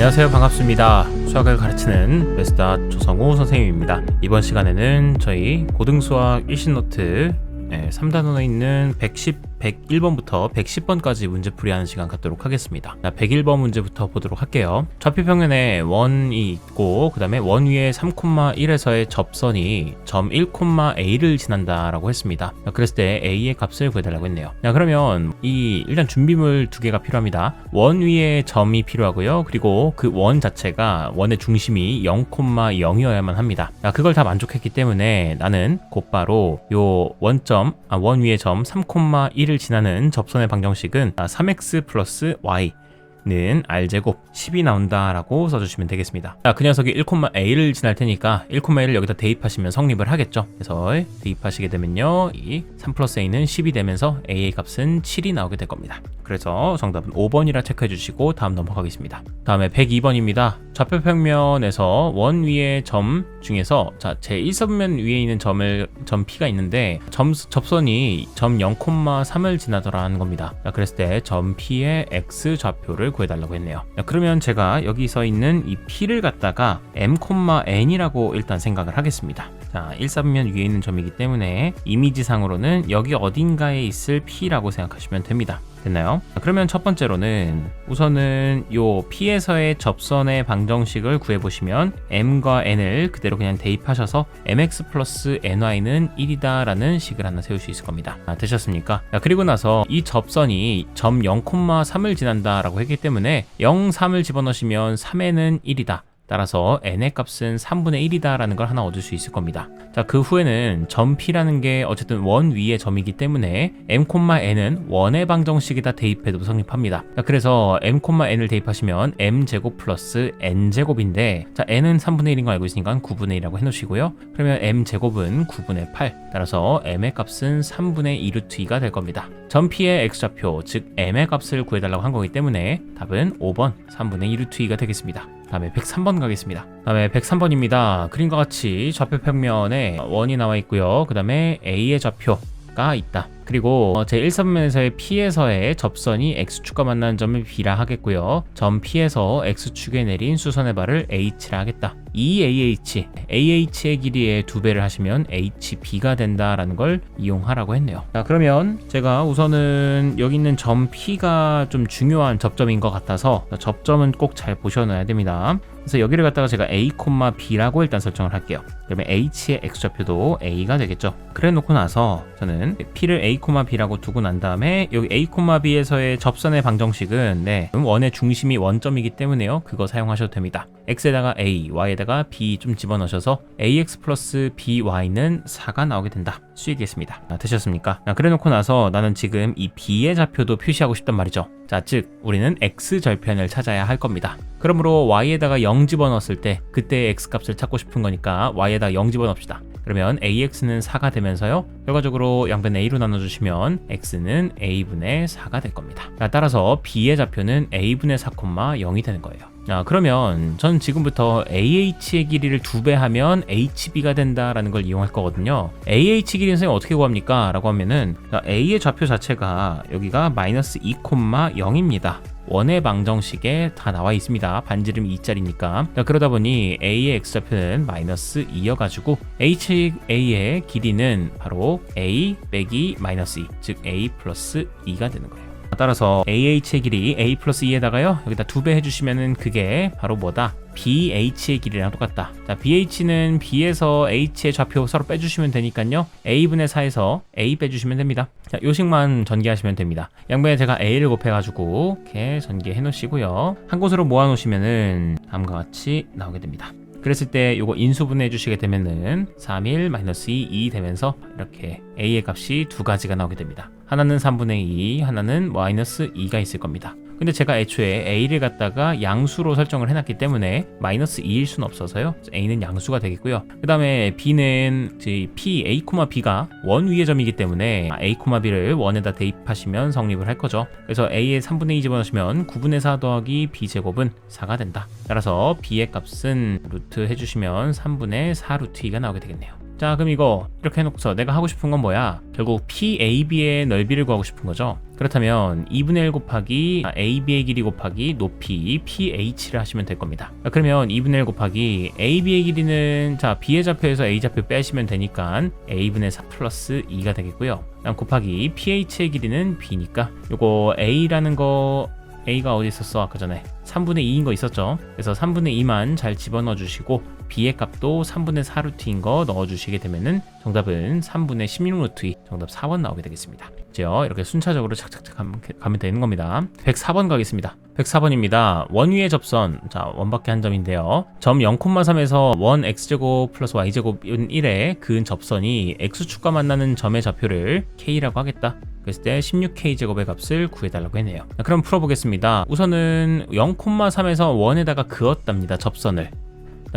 안녕하세요. 반갑습니다. 수학을 가르치는 베스다 조성우 선생님입니다. 이번 시간에는 저희 고등수학 1신노트 3단원에 있는 101번부터 110번까지 문제풀이하는 시간 갖도록 하겠습니다. 101번 문제부터 보도록 할게요. 좌표평면에 원이 있고 그 다음에 원 위에 3,1에서의 접선이 점 1,a를 지난다라고 했습니다. 그랬을 때 a의 값을 구해달라고 했네요. 그러면 일단 준비물 두 개가 필요합니다. 원 위에 점이 필요하고요. 그리고 그 원 자체가 원의 중심이 0,0이어야만 합니다. 그걸 다 만족했기 때문에 나는 곧바로 요 원 위에 점 3,1을 지나는 접선의 방정식은 3x 플러스 y는 r제곱 10이 나온다라고 써주시면 되겠습니다. 그 녀석이 1,a를 지날 테니까 1,a를 여기다 대입하시면 성립을 하겠죠. 그래서 대입하시게 되면요, 이 3 플러스 a는 10이 되면서 a의 값은 7이 나오게 될 겁니다. 그래서 정답은 5번이라 체크해 주시고 다음 넘어가겠습니다. 다음에 102번입니다. 좌표평면에서 원 위의 점 중에서 제 1선면 위에 있는 점 P가 있는데 접선이 점 0,3을 지나더라는 겁니다. 그랬을 때 점 P의 x 좌표를 구해달라고 했네요. 그러면 제가 여기서 있는 이 P를 갖다가 m,n이라고 일단 생각을 하겠습니다. 1선면 위에 있는 점이기 때문에 이미지상으로는 여기 어딘가에 있을 P라고 생각하시면 됩니다. 됐나요? 그러면 첫 번째로는 우선은 요 P에서의 접선의 방정식을 구해보시면 m과 n을 그대로 그냥 대입하셔서 mx 플러스 ny는 1이다 라는 식을 하나 세울 수 있을 겁니다. 되셨습니까? 그리고 나서 이 접선이 점 0,3을 지난다 라고 했기 때문에 0, 3을 집어넣으시면 3n은 1이다. 따라서 n의 값은 3분의 1이다 라는 걸 하나 얻을 수 있을 겁니다. 그 후에는 점 P라는 게 어쨌든 원 위의 점이기 때문에 m,n은 원의 방정식에다 대입해도 성립합니다. 그래서 m,n을 대입하시면 m제곱 플러스 n제곱인데 n은 3분의 1인 거 알고 있으니까 9분의 1이라고 해놓으시고요. 그러면 m제곱은 9분의 8, 따라서 m의 값은 3분의 2루트 2가 될 겁니다. 점 P의 x좌표, 즉 m의 값을 구해달라고 한 거기 때문에 답은 5번 3분의 2루트 2가 되겠습니다. 다음에 103번 가겠습니다. 다음에 103번입니다. 그림과 같이 좌표평면에 원이 나와 있고요. 그 다음에 A의 좌표가 있다. 그리고 제 1선면에서의 P에서의 접선이 X축과 만나는 점을 B라 하겠고요. 점 P에서 X축에 내린 수선의 발을 H라 하겠다. 이 AH의 길이의 2배를 하시면 HB가 된다라는 걸 이용하라고 했네요. 그러면 제가 우선은 여기 있는 점 P가 좀 중요한 접점인 것 같아서 접점은 꼭 잘 보셔놔야 됩니다. 그래서 여기를 갖다가 제가 A, B라고 일단 설정을 할게요. 그러면 H의 X좌표도 A가 되겠죠. 그래 놓고 나서 저는 P를 A, B라고 두고 난 다음에 여기 A, B에서의 접선의 방정식은 원의 중심이 원점이기 때문에요. 그거 사용하셔도 됩니다. X에다가 A, Y에다가 B 좀 집어넣으셔서 AX 플러스 BY는 4가 나오게 된다. 수익이겠습니다. 되셨습니까? 그래 놓고 나서 나는 지금 이 B의 좌표도 표시하고 싶단 말이죠. 즉 우리는 X절편을 찾아야 할 겁니다. 그러므로 Y에다가 0 집어넣었을 때 그때 X값을 찾고 싶은 거니까 Y에다가 0 집어넣읍시다. 그러면 AX는 4가 되면서요, 결과적으로 양변 A로 나눠주시면 X는 A분의 4가 될 겁니다. 따라서 B의 좌표는 A분의 4,0이 되는 거예요. 그러면 전 지금부터 AH의 길이를 2배 하면 HB가 된다라는 걸 이용할 거거든요. AH 길이는 선생님 어떻게 구합니까? 라고 하면은 A의 좌표 자체가 여기가 마이너스 2,0입니다. 원의 방정식에 다 나와 있습니다. 반지름 2짜리니까. 그러다 보니 A의 X좌표는 마이너스 2여가지고 HA의 길이는 바로 A 빼기 마이너스 2, 즉 A 플러스 2가 되는 거예요. 따라서 AH의 길이 A 플러스 2에다가요, 여기다 2배 해주시면은 그게 바로 뭐다? BH의 길이랑 똑같다. BH는 B에서 H의 좌표 서로 빼주시면 되니까요, A분의 4에서 A 빼주시면 됩니다. 요 식만 전개하시면 됩니다. 양변에 제가 A를 곱해가지고 이렇게 전개해 놓으시고요. 한 곳으로 모아 놓으시면은 다음과 같이 나오게 됩니다. 그랬을 때 요거 인수분해 해주시게 되면은 3, 1, 마이너스 2 되면서 이렇게 A의 값이 두 가지가 나오게 됩니다. 하나는 3분의 2, 하나는 마이너스 2가 있을 겁니다. 근데 제가 애초에 A를 갖다가 양수로 설정을 해놨기 때문에 마이너스 2일 수는 없어서요, A는 양수가 되겠고요. 그 다음에 B는 P, A, B가 원 위의 점이기 때문에 A, B를 원에다 대입하시면 성립을 할 거죠. 그래서 A의 3분의 2 집어넣으시면 9분의 4 더하기 B제곱은 4가 된다. 따라서 B의 값은 루트 해주시면 3분의 4 루트 2가 나오게 되겠네요. 자, 그럼 이거 이렇게 해놓고서 내가 하고 싶은 건 뭐야? 결국 PAB의 넓이를 구하고 싶은 거죠. 그렇다면 2분의 1 곱하기 AB의 길이 곱하기 높이 PH를 하시면 될 겁니다. 그러면 2분의 1 곱하기 AB의 길이는 자 B의 좌표에서 A 좌표 빼시면 되니까 A분의 4 플러스 2가 되겠고요. 그다음 곱하기 PH의 길이는 B니까 요거 A라는 거 A가 어디 있었어? 아까 전에 3분의 2인 거 있었죠. 그래서 3분의 2만 잘 집어넣어 주시고 B의 값도 3분의 4 루트인 거 넣어주시게 되면은 정답은 3분의 16 루트 2 정답 4번 나오게 되겠습니다. 그죠? 이렇게 순차적으로 착착착 가면 되는 겁니다. 104번 가겠습니다. 104번입니다. 원 위의 접선, 자 원밖에 한 점인데요. 점 0,3에서 원 x제곱 플러스 y제곱은 1에 그은 접선이 x축과 만나는 점의 좌표를 k라고 하겠다. 그랬을 때 16k 제곱의 값을 구해달라고 했네요. 그럼 풀어보겠습니다. 우선은 0,3에서 원에다가 그었답니다. 접선을.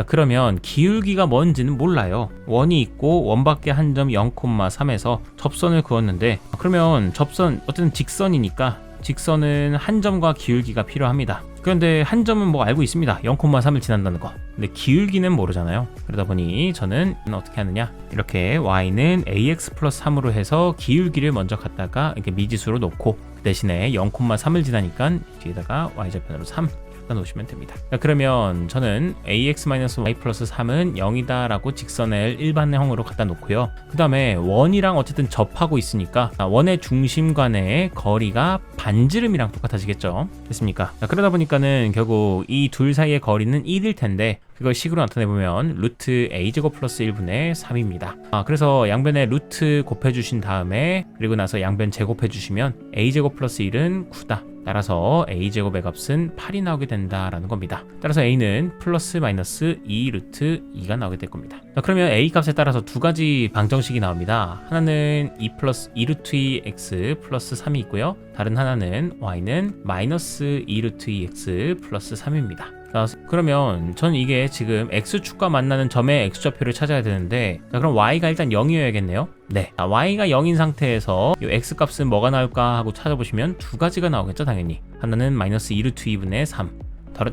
그러면 기울기가 뭔지는 몰라요. 원이 있고 원밖에 한 점 0,3에서 접선을 그었는데 그러면 접선 어쨌든 직선이니까 직선은 한 점과 기울기가 필요합니다. 그런데 한 점은 뭐 알고 있습니다. 0,3을 지난다는 거. 근데 기울기는 모르잖아요. 그러다 보니 저는 어떻게 하느냐, 이렇게 y는 ax 플러스 3으로 해서 기울기를 먼저 갖다가 이렇게 미지수로 놓고 그 대신에 0,3을 지나니까 뒤에다가 y절편으로 3 놓으시면 됩니다. 그러면 저는 ax-y 플러스 3은 0이다 라고 직선을 일반형으로 갖다 놓고요. 그 다음에 원이랑 어쨌든 접하고 있으니까 원의 중심 간의 거리가 반지름이랑 똑같아지겠죠. 됐습니까? 그러다 보니까는 결국 이 둘 사이의 거리는 1일 텐데 그걸 식으로 나타내보면 루트 a제곱 플러스 1분의 3입니다. 그래서 양변에 루트 곱해주신 다음에 그리고 나서 양변 제곱해주시면 a제곱 플러스 1은 9다. 따라서 a제곱의 값은 8이 나오게 된다라는 겁니다. 따라서 a는 플러스 마이너스 2 루트 2가 나오게 될 겁니다. 그러면 a 값에 따라서 두 가지 방정식이 나옵니다. 하나는 2 플러스 2 루트 2 x 플러스 3이 있고요. 다른 하나는 y는 마이너스 2 루트 2 x 플러스 3입니다. 그러면 전 이게 지금 x축과 만나는 점의 x좌표를 찾아야 되는데 그럼 y가 일단 0이어야겠네요. 네, y가 0인 상태에서 이 x값은 뭐가 나올까 하고 찾아보시면 두 가지가 나오겠죠. 당연히 하나는 마이너스 2 루트 2분의 3,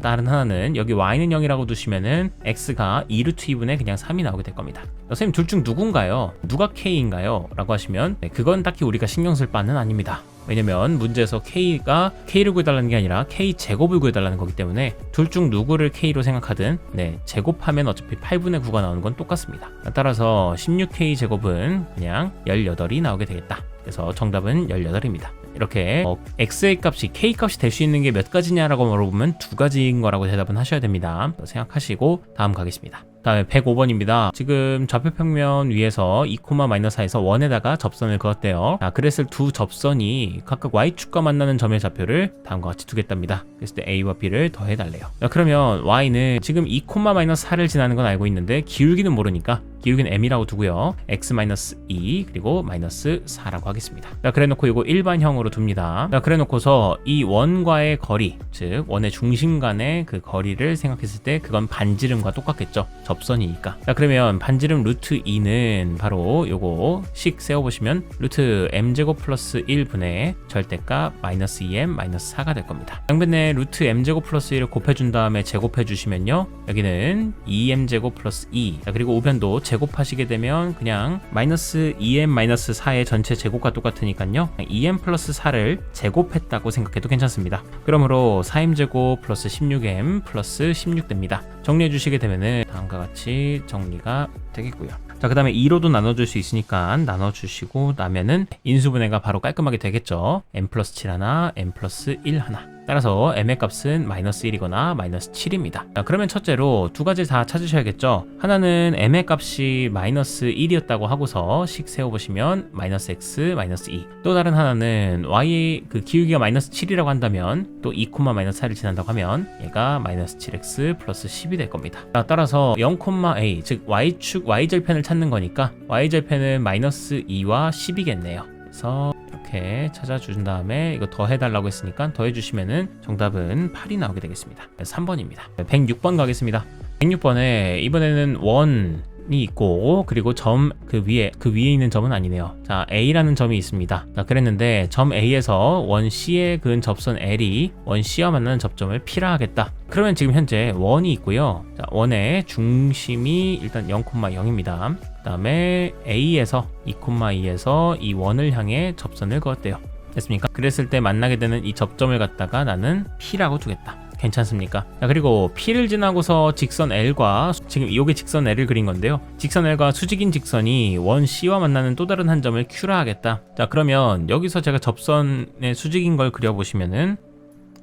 다른 하나는 여기 y는 0이라고 두시면은 x가 2 루트 2분의 그냥 3이 나오게 될 겁니다. 선생님 둘 중 누군가요? 누가 k인가요? 라고 하시면 그건 딱히 우리가 신경 쓸 바는 아닙니다. 왜냐면 문제에서 k를 구해달라는 게 아니라 k 제곱을 구해달라는 거기 때문에 둘 중 누구를 k로 생각하든 제곱하면 어차피 8분의 9가 나오는 건 똑같습니다. 따라서 16k 제곱은 그냥 18이 나오게 되겠다. 그래서 정답은 18입니다. 이렇게 x의 값이 k 값이 될 수 있는 게 몇 가지냐라고 물어보면 두 가지인 거라고 대답은 하셔야 됩니다. 생각하시고 다음 가겠습니다. 다음에 105번입니다. 지금 좌표 평면 위에서 2,-4에서 원에다가 접선을 그었대요. 그랬을 두 접선이 각각 y축과 만나는 점의 좌표를 다음과 같이 두겠답니다. 그랬을 때 a와 b를 더해달래요. 그러면 y는 지금 2,-4를 지나는 건 알고 있는데 기울기는 모르니까 기울기는 m이라고 두고요. x-2 그리고 마이너스 4라고 하겠습니다. 그래놓고 이거 일반형으로 둡니다. 그래놓고서 이 원과의 거리, 즉 원의 중심 간의 그 거리를 생각했을 때 그건 반지름과 똑같겠죠. 접선이니까. 그러면 반지름 루트 2는 바로 요거 식 세워보시면 루트 m제곱 플러스 1분의 절대값 마이너스 2m 마이너스 4가 될 겁니다. 양변에 루트 m제곱 플러스 1을 곱해준 다음에 제곱해주시면요. 여기는 2m제곱 플러스 2. 그리고 우변도 제곱하시게 되면 그냥 마이너스 2m 마이너스 4의 전체 제곱과 똑같으니까요. 2m 플러스 4를 제곱했다고 생각해도 괜찮습니다. 그러므로 4m제곱 플러스 16m 플러스 16 됩니다. 정리해 주시게 되면은 다음과 같이 정리가 되겠고요. 자, 그 다음에 2로도 나눠줄 수 있으니까 나눠주시고 나면은 인수분해가 바로 깔끔하게 되겠죠. m 플러스 7 하나, m 플러스 1 하나. 따라서 m의 값은 마이너스 1이거나 마이너스 7입니다. 자, 그러면 첫째로 두 가지 다 찾으셔야겠죠. 하나는 m의 값이 마이너스 1이었다고 하고서 식 세워보시면 마이너스 x 마이너스 2. 또 다른 하나는 y 그 기울기가 마이너스 7이라고 한다면 또 2,-4를 지난다고 하면 얘가 마이너스 7x 플러스 10이 될 겁니다. 자, 따라서 0,a 즉 y축 y절편을 찾는 거니까 y절편은 마이너스 2와 10이겠네요. 그래서 이렇게 찾아준 다음에 이거 더해달라고 했으니까 더해주시면은 정답은 8이 나오게 되겠습니다. 3번입니다. 106번 가겠습니다. 106번에 이번에는 원이 있고 그리고 점 그 위에 있는 점은 아니네요. 자, A라는 점이 있습니다. 자, 그랬는데 점 A에서 원 C에 그은 접선 L이 원 C와 만나는 접점을 P라 하겠다. 그러면 지금 현재 원이 있고요. 자, 원의 중심이 일단 0,0입니다. 그 다음에 A에서 2,2에서 이 원을 향해 접선을 그었대요. 됐습니까? 그랬을 때 만나게 되는 이 접점을 갖다가 나는 P라고 두겠다. 괜찮습니까? 자, 그리고 P를 지나고서 직선 L과 지금 요게 직선 L을 그린 건데요. 직선 L과 수직인 직선이 원 C와 만나는 또 다른 한 점을 Q라 하겠다. 자, 그러면 여기서 제가 접선의 수직인 걸 그려보시면은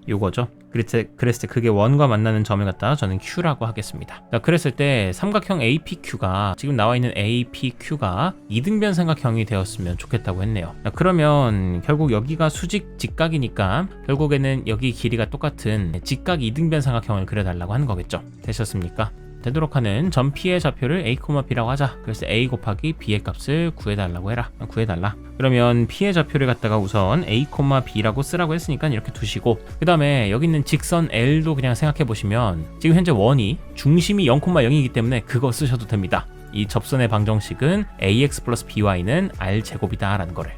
요거죠. 그랬을 때 그게 원과 만나는 점을 갖다가 저는 Q라고 하겠습니다. 자, 그랬을 때 삼각형 APQ가 지금 나와 있는 APQ가 이등변 삼각형이 되었으면 좋겠다고 했네요. 자, 그러면 결국 여기가 수직 직각이니까 결국에는 여기 길이가 똑같은 직각 이등변 삼각형을 그려달라고 하는 거겠죠. 되셨습니까? 되도록 하는 점 P의 좌표를 A, B라고 하자. 그래서 A 곱하기 B의 값을 구해달라고 해라. 구해달라. 그러면 P의 좌표를 갖다가 우선 A, B라고 쓰라고 했으니까 이렇게 두시고, 그 다음에 여기 있는 직선 L도 그냥 생각해 보시면 지금 현재 원이 중심이 0,0이기 때문에 그거 쓰셔도 됩니다. 이 접선의 방정식은 AX 플러스 BY는 R제곱이다 라는 거를.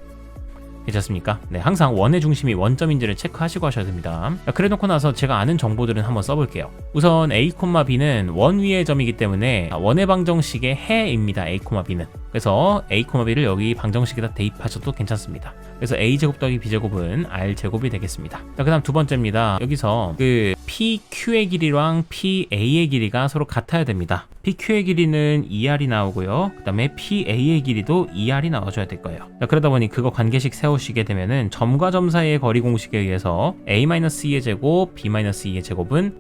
괜찮습니까? 네, 항상 원의 중심이 원점인지를 체크하시고 하셔야 됩니다. 그래 놓고 나서 제가 아는 정보들은 한번 써볼게요. 우선 A, B는 원 위의 점이기 때문에 원의 방정식의 해입니다. A, B는. 그래서 A, B를 여기 방정식에다 대입하셔도 괜찮습니다. 그래서 A제곱 더하기 B제곱은 R제곱이 되겠습니다. 자, 그 다음 두 번째입니다. 여기서 그 PQ의 길이랑 PA의 길이가 서로 같아야 됩니다. PQ의 길이는 2R이 나오고요. 그 다음에 PA의 길이도 2R이 나와줘야 될 거예요. 자, 그러다 보니 그거 관계식 세우시게 되면은 점과 점 사이의 거리 공식에 의해서 A-2의 제곱, B-2의 제곱은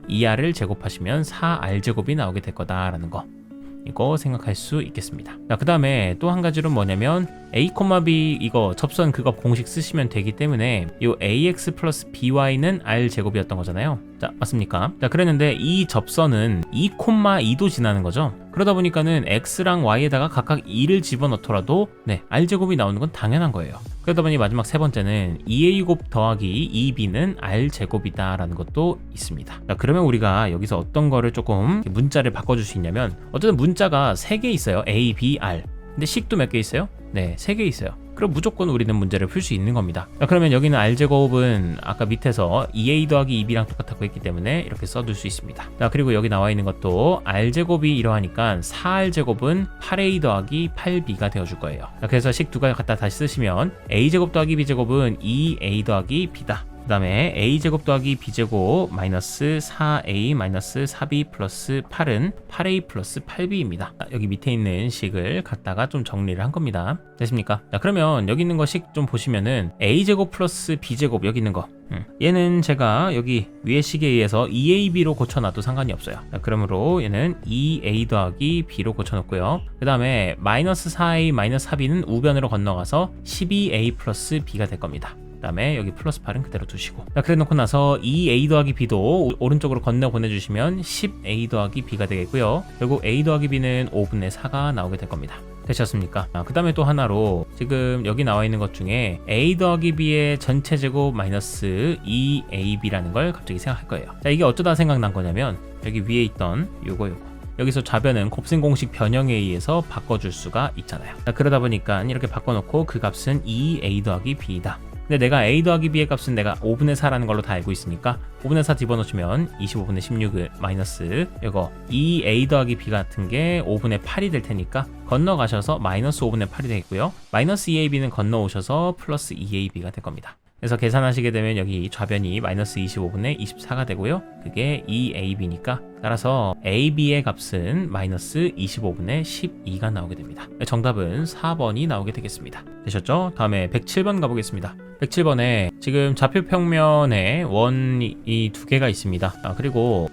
2R을 제곱하시면 4R제곱이 나오게 될 거다라는 거. 이거 생각할 수 있겠습니다. 자, 그 다음에 또 한 가지로 뭐냐면 A, B 이거 접선 그거 공식 쓰시면 되기 때문에 이 AX 플러스 BY는 R제곱이었던 거잖아요. 자, 맞습니까? 자, 그랬는데 이 접선은 2,2도 지나는 거죠. 그러다 보니까는 X랑 Y에다가 각각 2를 집어넣더라도 R제곱이 나오는 건 당연한 거예요. 그러다 보니 마지막 세 번째는 2A곱 더하기 2B는 R제곱이다 라는 것도 있습니다. 자, 그러면 우리가 여기서 어떤 거를 조금 문자를 바꿔줄 수 있냐면, 어쨌든 문자가 3개 있어요. A, B, R. 근데 식도 몇 개 있어요? 네, 3개 있어요. 그럼 무조건 우리는 문제를 풀 수 있는 겁니다. 자, 그러면 여기는 R제곱은 아까 밑에서 2A 더하기 2B랑 똑같다고 했기 때문에 이렇게 써둘 수 있습니다. 자, 그리고 여기 나와 있는 것도 R제곱이 이러하니까 4R제곱은 8A 더하기 8B가 되어줄 거예요. 자, 그래서 식 두 가지 갖다 다시 쓰시면 A제곱 더하기 B제곱은 2A 더하기 B다. 그 다음에 A제곱 더하기 B제곱 마이너스 4A 마이너스 4B 플러스 8은 8A 플러스 8B입니다. 여기 밑에 있는 식을 갖다가 좀 정리를 한 겁니다. 됐습니까? 자, 그러면 여기 있는 거 식 좀 보시면은 A제곱 플러스 B제곱 여기 있는 거, 얘는 제가 여기 위의 식에 의해서 2AB로 고쳐놔도 상관이 없어요. 자, 그러므로 얘는 2A 더하기 B로 고쳐놓고요. 그 다음에 마이너스 4A 마이너스 4B는 우변으로 건너가서 12A 플러스 B가 될 겁니다. 그 다음에 여기 플러스 8은 그대로 두시고, 자, 그래 놓고 나서 2A 더하기 B도 오른쪽으로 건너 보내주시면 10A 더하기 B가 되겠고요. 결국 A 더하기 B는 5분의 4가 나오게 될 겁니다. 되셨습니까? 그 다음에 또 하나로 지금 여기 나와 있는 것 중에 A 더하기 B의 전체 제곱 마이너스 2AB라는 걸 갑자기 생각할 거예요. 자, 이게 어쩌다 생각난 거냐면 여기 위에 있던 요거 여기서 좌변은 곱셈 공식 변형에 의해서 바꿔줄 수가 있잖아요. 자, 그러다 보니까 이렇게 바꿔놓고 그 값은 2A 더하기 B이다. 근데 내가 A 더하기 B의 값은 내가 5분의 4라는 걸로 다 알고 있으니까 5분의 4 집어넣으면 25분의 16을 마이너스 이거 2A 더하기 B 같은 게 5분의 8이 될 테니까 건너가셔서 마이너스 5분의 8이 되겠고요. 마이너스 2AB는 건너오셔서 플러스 2AB가 될 겁니다. 그래서 계산하시게 되면 여기 좌변이 마이너스 25분의 24가 되고요. 그게 2AB니까 따라서 AB의 값은 마이너스 25분의 12가 나오게 됩니다. 정답은 4번이 나오게 되겠습니다. 되셨죠? 다음에 107번 가보겠습니다. 107번에 지금 좌표 평면에 원이 두 개가 있습니다. 그리고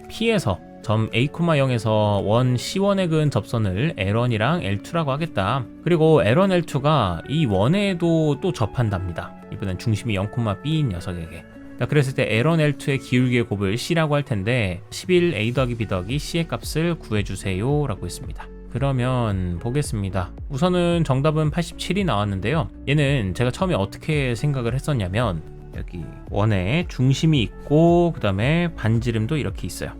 P에서 점 A,0에서 원 C1에 그은 접선을 L1이랑 L2라고 하겠다. 그리고 L1, L2가 이 원에도 또 접한답니다. 이번엔 중심이 0,B인 녀석에게. 자, 그랬을 때 L1, L2의 기울기의 곱을 C라고 할 텐데 11A 더하기 B 더하기 C의 값을 구해주세요 라고 했습니다. 그러면 보겠습니다. 우선은 정답은 87이 나왔는데요. 얘는 제가 처음에 어떻게 생각을 했었냐면 여기 원에 중심이 있고 그 다음에 반지름도 이렇게 있어요.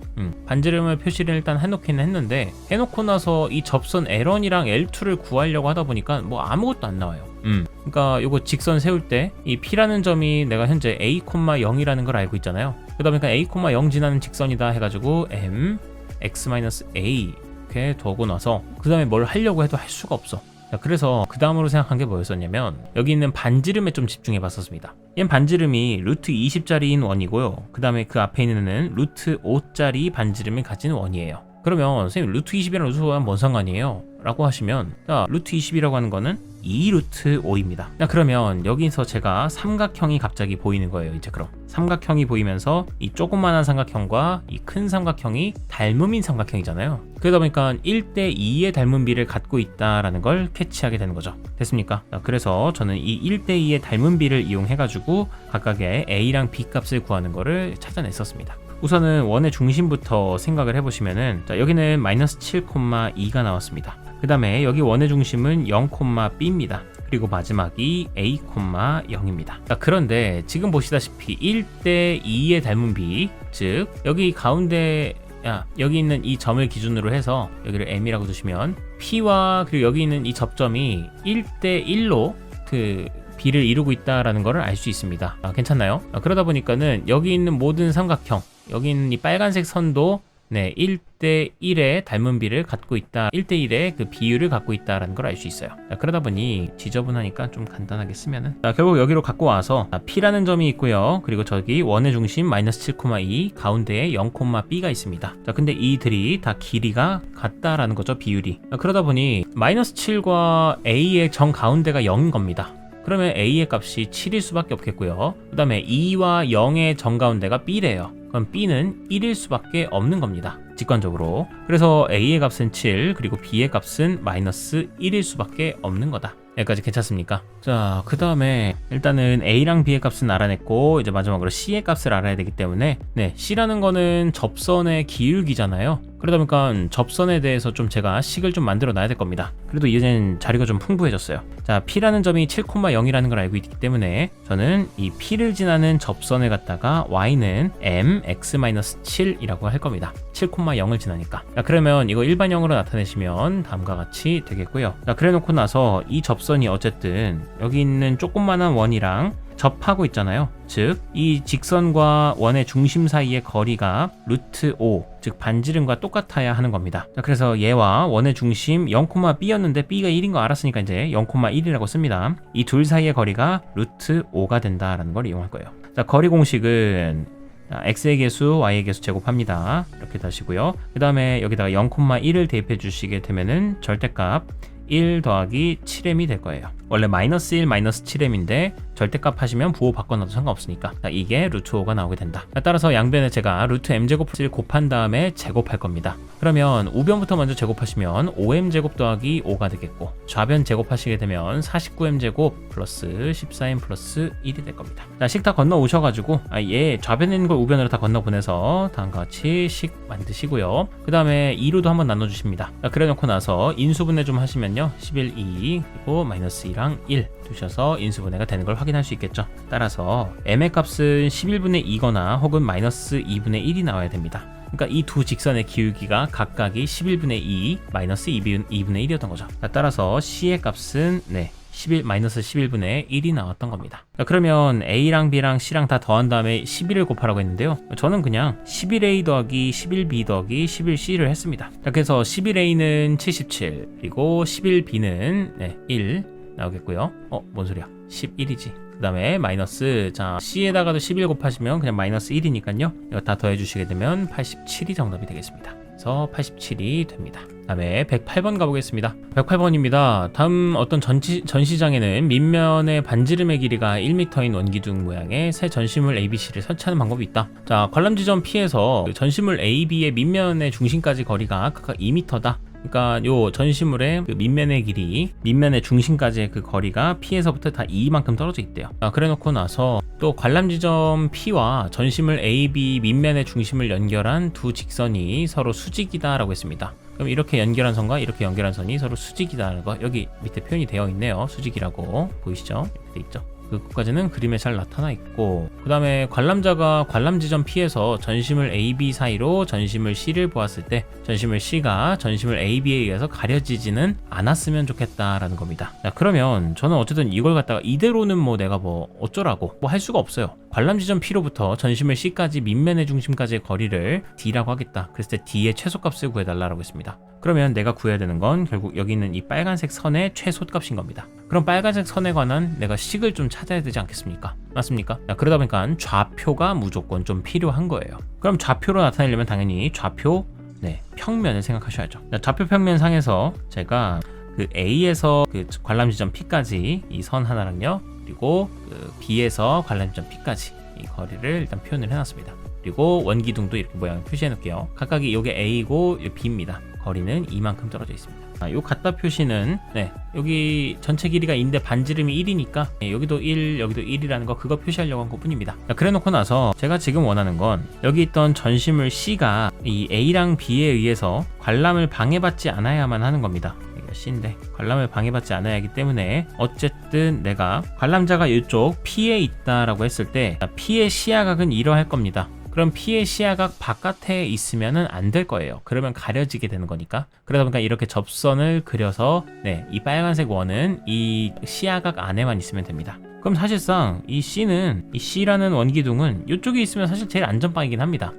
반지름을 표시를 일단 해놓기는 했는데 해놓고 나서 이 접선 L1이랑 L2를 구하려고 하다 보니까 뭐 아무것도 안 나와요. 그러니까 이거 직선 세울 때 이 P라는 점이 내가 현재 A,0이라는 걸 알고 있잖아요. 그러다 보니까 A,0 지나는 직선이다 해가지고 M, X-A 이렇게 두고 나서 그 다음에 뭘 하려고 해도 할 수가 없어. 자, 그래서 그 다음으로 생각한 게 뭐였었냐면 여기 있는 반지름에 좀 집중해 봤었습니다. 얘는 반지름이 루트 20짜리인 원이고요. 그 다음에 그 앞에 있는 루트 5짜리 반지름을 가진 원이에요. 그러면 선생님 루트 20이랑 루트 5랑 뭔 상관이에요? 라고 하시면 자, 루트 20이라고 하는 거는 2 루트 5입니다. 자, 그러면 여기서 제가 삼각형이 갑자기 보이는 거예요. 이제 그럼 삼각형이 보이면서 이 조그만한 삼각형과 이 큰 삼각형이 닮음인 삼각형이잖아요. 그러다 보니까 1대2의 닮은 비를 갖고 있다라는 걸 캐치하게 되는 거죠. 됐습니까? 자, 그래서 저는 이 1대2의 닮은 비를 이용해 가지고 각각의 A랑 B 값을 구하는 거를 찾아냈었습니다. 우선은 원의 중심부터 생각을 해보시면은 자, 여기는 마이너스 7,2가 나왔습니다. 그 다음에 여기 원의 중심은 0,b입니다. 그리고 마지막이 a, 0입니다. 그런데 지금 보시다시피 1대2의 닮은 b, 즉 여기 가운데 여기 있는 이 점을 기준으로 해서 여기를 m이라고 두시면 p와 그리고 여기 있는 이 접점이 1대1로 그 b를 이루고 있다라는 것을 알 수 있습니다. 괜찮나요? 그러다 보니까는 여기 있는 모든 삼각형, 여기 있는 이 빨간색 선도 1대1의 닮은 비를 갖고 있다, 1대1의 그 비율을 갖고 있다라는 걸 알 수 있어요. 그러다 보니 지저분하니까 좀 간단하게 쓰면은 결국 여기로 갖고 와서 P라는 점이 있고요. 그리고 저기 원의 중심 마이너스 7,2 가운데에 0,b가 있습니다. 자, 근데 이들이 다 길이가 같다라는 거죠, 비율이. 그러다 보니 마이너스 7과 A의 정 가운데가 0인 겁니다. 그러면 A의 값이 7일 수밖에 없겠고요. 그 다음에 2와 0의 정가운데가 B래요. 그럼 B는 1일 수밖에 없는 겁니다. 직관적으로. 그래서 A의 값은 7, 그리고 B의 값은 마이너스 1일 수밖에 없는 거다. 여기까지 괜찮습니까? 자, 그 다음에 일단은 A랑 B의 값은 알아냈고 이제 마지막으로 C의 값을 알아야 되기 때문에 C라는 거는 접선의 기울기잖아요. 그러다 보니까 접선에 대해서 좀 제가 식을 좀 만들어 놔야 될 겁니다. 그래도 이제는 자료가 좀 풍부해졌어요. 자, P라는 점이 7,0이라는 걸 알고 있기 때문에 저는 이 P를 지나는 접선을 갖다가 Y는 mx-7이라고 할 겁니다. 7,0을 지나니까. 자, 그러면 이거 일반형으로 나타내시면 다음과 같이 되겠고요. 자, 그래 놓고 나서 이 접선이 어쨌든 여기 있는 조그만한 원이랑 접하고 있잖아요. 즉, 이 직선과 원의 중심 사이의 거리가 루트 5, 즉 반지름과 똑같아야 하는 겁니다. 자, 그래서 얘와 원의 중심 0,b였는데 b가 1인 거 알았으니까 이제 0,1이라고 씁니다. 이 둘 사이의 거리가 루트 5가 된다라는 걸 이용할 거예요. 자, 거리 공식은 x의 개수, y의 개수 제곱합니다. 이렇게 다시고요. 그 다음에 여기다가 0,1을 대입해 주시게 되면은 절대값 1 더하기 7m이 될 거예요. 원래 마이너스 1, 마이너스 7m인데 절대값 하시면 부호 바꿔놔도 상관없으니까 이게 루트 5가 나오게 된다. 따라서 양변에 제가 루트 m제곱을 곱한 다음에 제곱할 겁니다. 그러면 우변부터 먼저 제곱하시면 5m제곱 더하기 5가 되겠고 좌변 제곱하시게 되면 49m제곱 플러스 14m 플러스 1이 될 겁니다. 자, 식 다 건너 오셔가지고 얘 좌변에 있는 걸 우변으로 다 건너 보내서 다음과 같이 식 만드시고요. 그 다음에 2로도 한번 나눠주십니다. 자, 그래 놓고 나서 인수분해 좀 하시면요 11, 2 그리고 마이너스 2랑 1 두셔서 인수분해가 되는 걸 확인할 수 있겠죠. 따라서 m의 값은 11분의 2거나 혹은 마이너스 2분의 1이 나와야 됩니다. 그러니까 이 두 직선의 기울기가 각각이 11분의 2, 마이너스 2분의 1이었던 거죠. 따라서 C의 값은 마이너스 11분의 1이 나왔던 겁니다. 자, 그러면 A랑 B랑 C랑 다 더한 다음에 11을 곱하라고 했는데요. 저는 그냥 11A 더하기 11B 더하기 11C를 했습니다. 자, 그래서 11A는 77, 그리고 11B는 1 나오겠고요. 뭔 소리야? 11이지. 그 다음에 마이너스, 자, C에다가도 11 곱하시면 그냥 마이너스 1이니까요. 이거 다 더해주시게 되면 87이 정답이 되겠습니다. 그래서 87이 됩니다. 다음에 108번 가보겠습니다. 108번입니다. 다음 어떤 전시장에는 밑면의 반지름의 길이가 1m인 원기둥 모양의 새 전시물 ABC를 설치하는 방법이 있다. 자, 관람 지점 P에서 전시물 AB의 밑면의 중심까지 거리가 각각 2m다. 그러니까 요 전시물의 그 밑면의 길이, 밑면의 중심까지의 그 거리가 P에서부터 다 2만큼 떨어져 있대요. 그래 놓고 나서 또 관람 지점 P와 전시물 AB 밑면의 중심을 연결한 두 직선이 서로 수직이다라고 했습니다. 그럼 이렇게 연결한 선과 이렇게 연결한 선이 서로 수직이다라는 거 여기 밑에 표현이 되어 있네요. 수직이라고 보이시죠? 이렇게 돼 있죠. 그것까지는 그림에 잘 나타나 있고, 그 다음에 관람자가 관람 지점 P에서 전시물 AB 사이로 전시물 C를 보았을 때 전시물 C가 전시물 AB에 의해서 가려지지는 않았으면 좋겠다라는 겁니다. 자, 그러면 저는 어쨌든 이걸 갖다가 이대로는 내가 어쩌라고 할 수가 없어요. 관람 지점 P로부터 전시물 C까지 밑면의 중심까지의 거리를 D라고 하겠다. 그랬을 때 D의 최소값을 구해달라고 했습니다. 그러면 내가 구해야 되는 건 결국 여기 있는 이 빨간색 선의 최소값인 겁니다. 그럼 빨간색 선에 관한 내가 식을 좀 찾아야 되지 않겠습니까? 맞습니까? 자, 그러다 보니까 좌표가 무조건 좀 필요한 거예요. 그럼 좌표로 나타내려면 당연히 좌표 평면을 생각하셔야죠. 자, 좌표 평면 상에서 제가 그 A에서 그 관람 지점 P까지 이 선 하나랑요, 그리고 그 B에서 관람 지점 P까지 이 거리를 일단 표현을 해놨습니다. 그리고 원기둥도 이렇게 모양을 표시해 놓을게요. 각각이 요게 A고 요 B입니다. 거리는 이만큼 떨어져 있습니다. 요 갖다 표시는 여기 전체 길이가 2인데 반지름이 1이니까 여기도 1, 여기도 1이라는 거 그거 표시하려고 한 것 뿐입니다. 그래 놓고 나서 제가 지금 원하는 건 여기 있던 전시물 C가 이 A랑 B에 의해서 관람을 방해받지 않아야만 하는 겁니다. C인데 관람을 방해받지 않아야 하기 때문에 어쨌든 내가 관람자가 이쪽 P에 있다라고 했을 때 P의 시야각은 이러할 겁니다. 그럼 P의 시야각 바깥에 있으면은 안 될 거예요. 그러면 가려지게 되는 거니까. 그러다 보니까 이렇게 접선을 그려서 이 빨간색 원은 이 시야각 안에만 있으면 됩니다. 그럼 사실상 이 C는 이 C라는 원기둥은 이쪽에 있으면 사실 제일 안전빵이긴 합니다.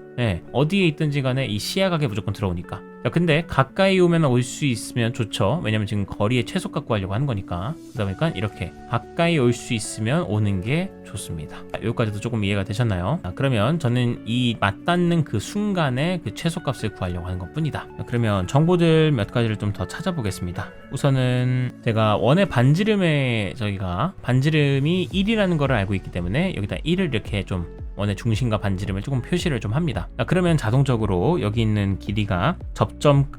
어디에 있든지 간에 이 시야각에 무조건 들어오니까. 근데 가까이 오면 올 수 있으면 좋죠. 왜냐면 지금 거리의 최소값 구하려고 하는 거니까. 그러다 보니까 이렇게 가까이 올 수 있으면 오는 게 좋습니다. 여기까지도 조금 이해가 되셨나요? 그러면 저는 이 맞닿는 그 순간에 그 최소값을 구하려고 하는 것 뿐이다. 그러면 정보들 몇 가지를 좀 더 찾아보겠습니다. 우선은 제가 원의 반지름에 저희가 반지름이 1이라는 거를 알고 있기 때문에 여기다 1을 이렇게 좀 원의 중심과 반지름을 조금 표시를 좀 합니다. 그러면 자동적으로 여기 있는 길이가 접점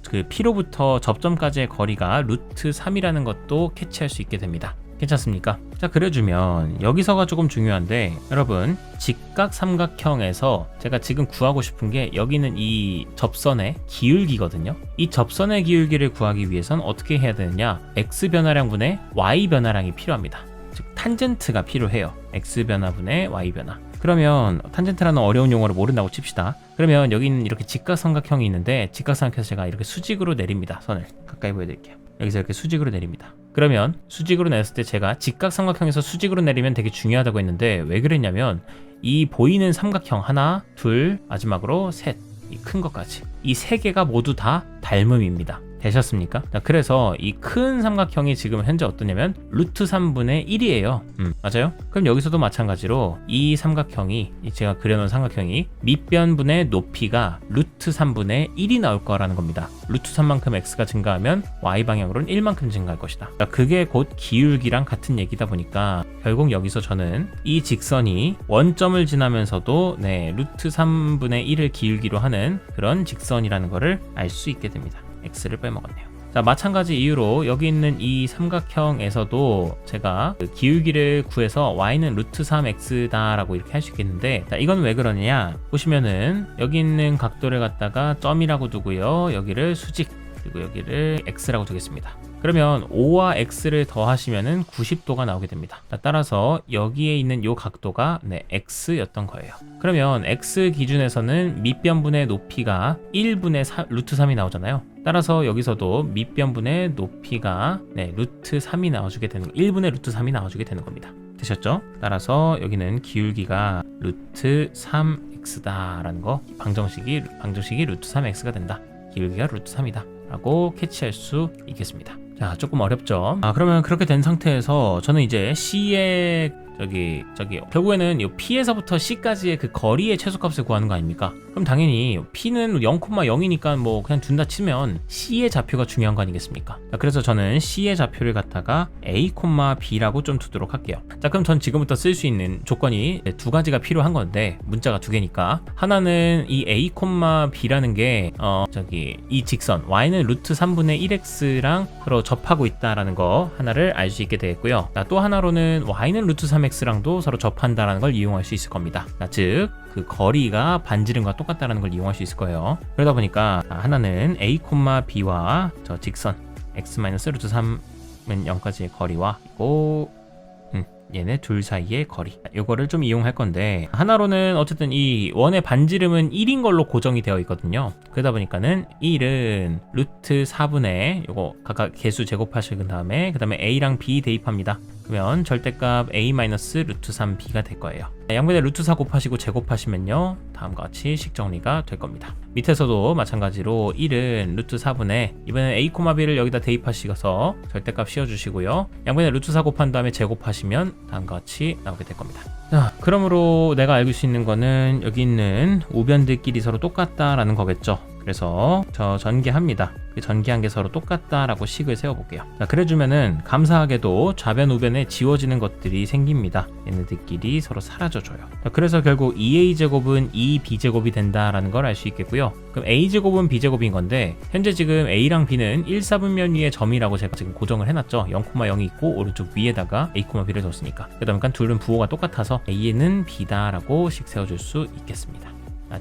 그 P로부터 접점까지의 거리가 루트 3이라는 것도 캐치할 수 있게 됩니다. 괜찮습니까? 자, 그려주면 여기서가 조금 중요한데 여러분 직각 삼각형에서 제가 지금 구하고 싶은 게 여기는 이 접선의 기울기거든요. 이 접선의 기울기를 구하기 위해선 어떻게 해야 되느냐, x 변화량분의 y 변화량이 필요합니다. 즉 탄젠트가 필요해요. x 변화분의 y 변화. 그러면 탄젠트라는 어려운 용어를 모른다고 칩시다. 그러면 여기는 이렇게 직각삼각형이 있는데 직각삼각형에서 제가 이렇게 수직으로 내립니다. 선을 가까이 보여드릴게요. 여기서 이렇게 수직으로 내립니다. 그러면 수직으로 내렸을 때 제가 직각삼각형에서 수직으로 내리면 되게 중요하다고 했는데 왜 그랬냐면 이 보이는 삼각형 하나, 둘, 마지막으로 셋, 이 큰 것까지 이 세 개가 모두 다 닮음입니다. 되셨습니까? 자, 그래서 이 큰 삼각형이 지금 현재 어떠냐면 루트 3분의 1이에요. 맞아요? 그럼 여기서도 마찬가지로 이 삼각형이, 제가 그려놓은 삼각형이 밑변분의 높이가 루트 3분의 1이 나올 거라는 겁니다. 루트 3만큼 x가 증가하면 y 방향으로는 1만큼 증가할 것이다. 자, 그게 곧 기울기랑 같은 얘기다 보니까 결국 여기서 저는 이 직선이 원점을 지나면서도 루트 3분의 1을 기울기로 하는 그런 직선이라는 거를 알 수 있게 됩니다. x를 빼먹었네요. 자, 마찬가지 이유로 여기 있는 이 삼각형에서도 제가 그 기울기를 구해서 y는 루트 3x다 라고 이렇게 할 수 있겠는데, 자, 이건 왜 그러느냐 보시면은 여기 있는 각도를 갖다가 점이라고 두고요, 여기를 수직, 그리고 여기를 x라고 두겠습니다. 그러면 5와 x를 더하시면은 90도가 나오게 됩니다. 따라서 여기에 있는 이 각도가 x였던 거예요. 그러면 x 기준에서는 밑변분의 높이가 1분의 루트 3이 나오잖아요. 따라서 여기서도 밑변분의 높이가 루트 3이 나와주게 되는 거, 1분의 루트 3이 나와주게 되는 겁니다. 되셨죠? 따라서 여기는 기울기가 루트 3x다 라는 거, 방정식이 루트 3x가 된다. 기울기가 루트 3이다 라고 캐치할 수 있겠습니다. 자, 조금 어렵죠? 그러면 그렇게 된 상태에서 저는 이제 C의 결국에는 이 P에서부터 C까지의 그 거리의 최소값을 구하는 거 아닙니까? 그럼 당연히 P는 0,0이니까 뭐 그냥 둔다 치면 C의 좌표가 중요한 거 아니겠습니까? 자, 그래서 저는 C의 좌표를 갖다가 A, B라고 좀 두도록 할게요. 자, 그럼 전 지금부터 쓸 수 있는 조건이 두 가지가 필요한 건데, 문자가 두 개니까 하나는 이 A, B라는 게 이 직선 y는 루트 3분의 1x랑 서로 접하고 있다라는 거 하나를 알 수 있게 되겠고요. 자, 또 하나로는 y는 루트 3x랑도 서로 접한다라는 걸 이용할 수 있을 겁니다. 즉 그 거리가 반지름과 똑같다라는 걸 이용할 수 있을 거예요. 그러다 보니까 하나는 a, b와 저 직선 x-루트 3은 0까지의 거리와 그리고 얘네 둘 사이의 거리, 요거를 좀 이용할 건데, 하나로는 어쨌든 이 원의 반지름은 1인 걸로 고정이 되어 있거든요. 그러다 보니까는 1은 루트 4분의 요거 각각 개수 제곱하신 다음에 그 다음에 a랑 b 대입합니다. 그러면 절대값 a-루트 3b가 될 거예요. 양변에 루트 4 곱하시고 제곱하시면요 다음과 같이 식 정리가 될 겁니다. 밑에서도 마찬가지로 1은 루트 4분의 이번엔 a, b를 여기다 대입하셔서 절대값 씌워주시고요. 양변에 루트 4 곱한 다음에 제곱하시면 다음과 같이 나오게 될 겁니다. 자, 그러므로 내가 알고 수 있는 거는 여기 있는 우변들끼리 서로 똑같다라는 거겠죠. 그래서 저 전개합니다. 그 전개한 게 서로 똑같다라고 식을 세워볼게요. 자, 그래주면은 감사하게도 좌변 우변에 지워지는 것들이 생깁니다. 얘네들끼리 서로 사라져줘요. 자, 그래서 결국 2a제곱은 2b제곱이 된다라는 걸 알 수 있겠고요. 그럼 a제곱은 b제곱인 건데 현재 지금 a랑 b는 1, 4분면 위의 점이라고 제가 지금 고정을 해놨죠. 0,0이 있고 오른쪽 위에다가 a, b를 뒀으니까. 그러다 보니까 둘은 부호가 똑같아서 a는 b다라고 식 세워줄 수 있겠습니다.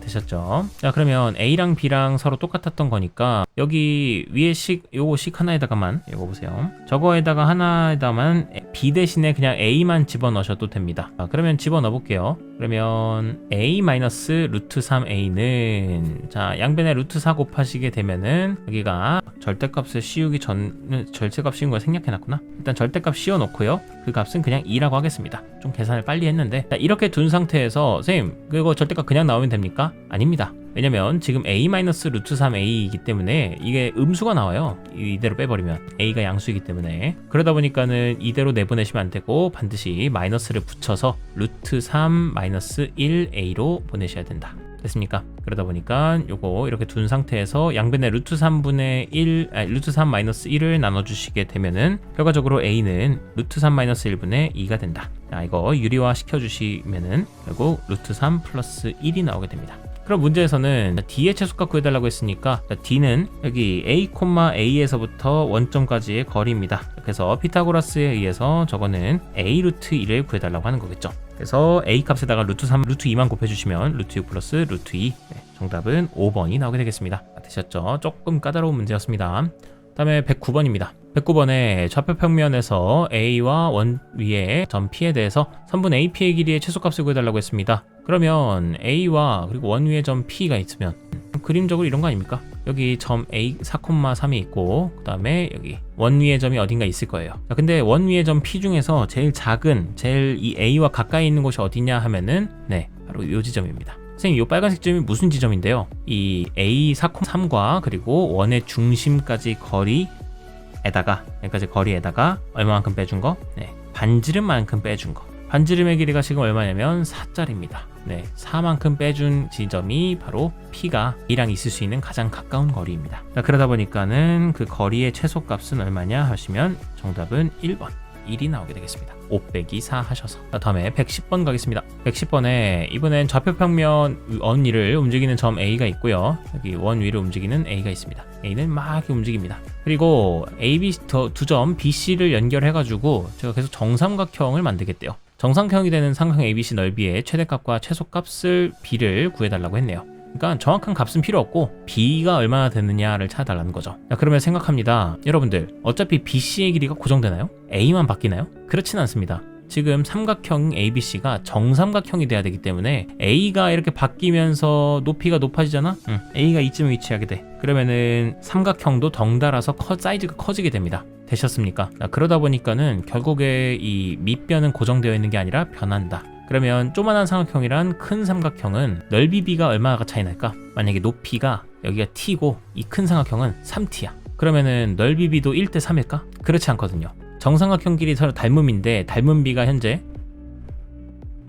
되셨죠? 자, 그러면 A랑 B랑 서로 똑같았던 거니까 여기 위에 요거 식 하나에다가만 이거 보세요. 저거에다가 하나에다만 B 대신에 그냥 A만 집어넣으셔도 됩니다. 자, 그러면 집어넣어 볼게요. 그러면 A 마이너스 루트 3A는 자, 양변에 루트 4 곱하시게 되면은 여기가 절대값을 씌우기 전 절대값 씌운 걸 생략해놨구나. 일단 절대값 씌워놓고요. 그 값은 그냥 2라고 하겠습니다. 좀 계산을 빨리 했는데 자, 이렇게 둔 상태에서 선생님 그거 절대값 그냥 나오면 됩니까? 아닙니다. 왜냐면 지금 a-루트 3a이기 때문에 이게 음수가 나와요. 이대로 빼버리면 a가 양수이기 때문에 그러다 보니까는 이대로 내보내시면 안 되고 반드시 마이너스를 붙여서 루트 3 마이너스 1a로 보내셔야 된다. 됐습니까? 그러다 보니까 요거 이렇게 둔 상태에서 양변에 루트 3분의 1, 루트 3 마이너스 1을 나눠주시게 되면은 결과적으로 a는 루트 3 마이너스 1분의 2가 된다. 자, 이거 유리화 시켜주시면은 결국 루트 3 플러스 1이 나오게 됩니다. 그럼 문제에서는 D의 최소값 구해달라고 했으니까 D는 여기 A, A에서부터 원점까지의 거리입니다. 그래서 피타고라스에 의해서 저거는 A 루트 1을 구해달라고 하는 거겠죠. 그래서 A 값에다가 루트 3, 루트 2만 곱해주시면 루트 6 플러스 루트 2 정답은 5번이 나오게 되겠습니다. 되셨죠? 조금 까다로운 문제였습니다. 다음에 109번입니다. 109번에 좌표 평면에서 A와 원 위에 점 P에 대해서 선분 AP의 길이의 최소값을 구해달라고 했습니다. 그러면 A와 그리고 원 위에 점 P가 있으면 그림적으로 이런 거 아닙니까? 여기 점 A 4,3이 있고 그 다음에 여기 원 위의 점이 어딘가 있을 거예요. 근데 원 위의 점 P 중에서 제일 작은 제일 이 A와 가까이 있는 곳이 어디냐 하면은 네 바로 이 지점입니다. 선생님, 이 빨간색 점이 무슨 지점인데요? 이 A4,3과 그리고 원의 중심까지 거리에다가 여기까지 거리에다가 얼마만큼 빼준 거? 네, 반지름만큼 빼준 거. 반지름의 길이가 지금 얼마냐면 4짜리입니다. 네, 4만큼 빼준 지점이 바로 P가 A랑 있을 수 있는 가장 가까운 거리입니다. 자, 그러다 보니까는 그 거리의 최소값은 얼마냐 하시면 정답은 1번. 1이 나오게 되겠습니다. 5 빼기 4 하셔서. 다음에 110번 가겠습니다. 110번에 이번엔 좌표 평면 원 위를 움직이는 점 A가 있고요. 여기 원 위를 움직이는 A가 있습니다. A는 막 이렇게 움직입니다. 그리고 AB 두 점 BC를 연결해가지고 제가 계속 정삼각형을 만들겠대요. 정삼각형이 되는 삼각형 ABC 넓이의 최대값과 최소값을 B를 구해달라고 했네요. 그러니까 정확한 값은 필요 없고 B가 얼마나 되느냐를 찾아달라는 거죠. 자, 그러면 생각합니다. 여러분들 어차피 BC의 길이가 고정되나요? A만 바뀌나요? 그렇진 않습니다. 지금 삼각형 ABC가 정삼각형이 돼야 되기 때문에 A가 이렇게 바뀌면서 높이가 높아지잖아? A가 이쯤에 위치하게 돼. 그러면은 삼각형도 덩달아서 사이즈가 커지게 됩니다. 되셨습니까? 자, 그러다 보니까는 결국에 이 밑변은 고정되어 있는 게 아니라 변한다. 그러면 조그만한 삼각형이란 큰 삼각형은 넓이 B가 얼마가 차이 날까? 만약에 높이가 여기가 T고 이 큰 삼각형은 3T야. 그러면은 넓이 B도 1대 3일까? 그렇지 않거든요. 정삼각형 길이 서로 닮음인데 닮음 B가 현재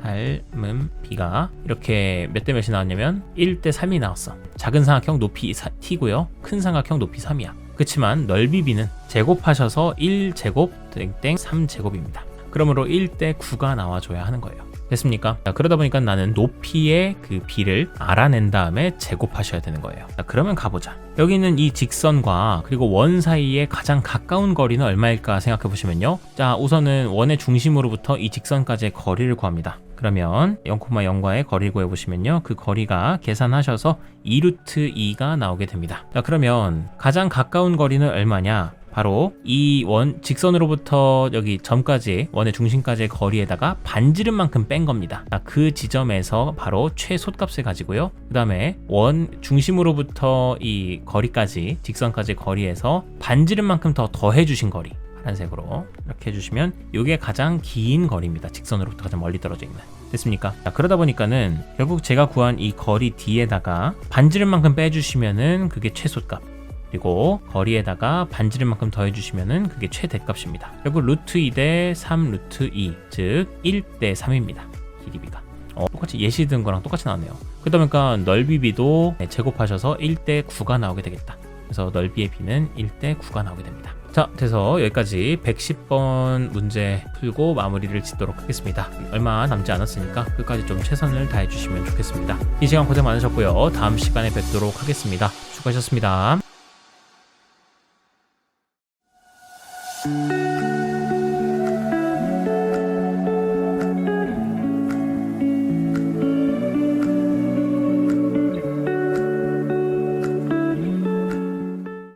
닮음 B가 이렇게 몇 대 몇이 나왔냐면 1대 3이 나왔어. 작은 삼각형 높이 T고요. 큰 삼각형 높이 3이야. 그렇지만 넓이 B는 제곱하셔서 1제곱 땡땡 3제곱입니다. 그러므로 1대 9가 나와줘야 하는 거예요. 됐습니까? 자, 그러다 보니까 나는 높이의 그 B를 알아낸 다음에 제곱하셔야 되는 거예요. 자, 그러면 가보자. 여기 있는 이 직선과 그리고 원 사이의 가장 가까운 거리는 얼마일까 생각해 보시면요. 자, 우선은 원의 중심으로부터 이 직선까지의 거리를 구합니다. 그러면 0,0과의 거리를 구해보시면요. 그 거리가 계산하셔서 2루트 2가 나오게 됩니다. 자, 그러면 가장 가까운 거리는 얼마냐? 바로 이 원 직선으로부터 여기 점까지 원의 중심까지의 거리에다가 반지름만큼 뺀 겁니다. 그 지점에서 바로 최소값을 가지고요. 그 다음에 원 중심으로부터 이 거리까지 직선까지의 거리에서 반지름만큼 더 더해 주신 거리 파란색으로 이렇게 해주시면 이게 가장 긴 거리입니다. 직선으로부터 가장 멀리 떨어져 있는. 됐습니까? 자, 그러다 보니까는 결국 제가 구한 이 거리 D에다가 반지름만큼 빼주시면은 그게 최소값, 그리고 거리에다가 반지름만큼 더해주시면은 그게 최대값입니다. 결국 루트 2 대 3 루트 2, 즉 1 대 3입니다. 길이비가. 똑같이 예시 든 거랑 똑같이 나왔네요. 그러다 보니까 넓이 B도 제곱하셔서 1 대 9가 나오게 되겠다. 그래서 넓이의 B는 1 대 9가 나오게 됩니다. 자, 돼서 여기까지 110번 문제 풀고 마무리를 짓도록 하겠습니다. 얼마 남지 않았으니까 끝까지 좀 최선을 다해 주시면 좋겠습니다. 이 시간 고생 많으셨고요. 다음 시간에 뵙도록 하겠습니다. 수고하셨습니다.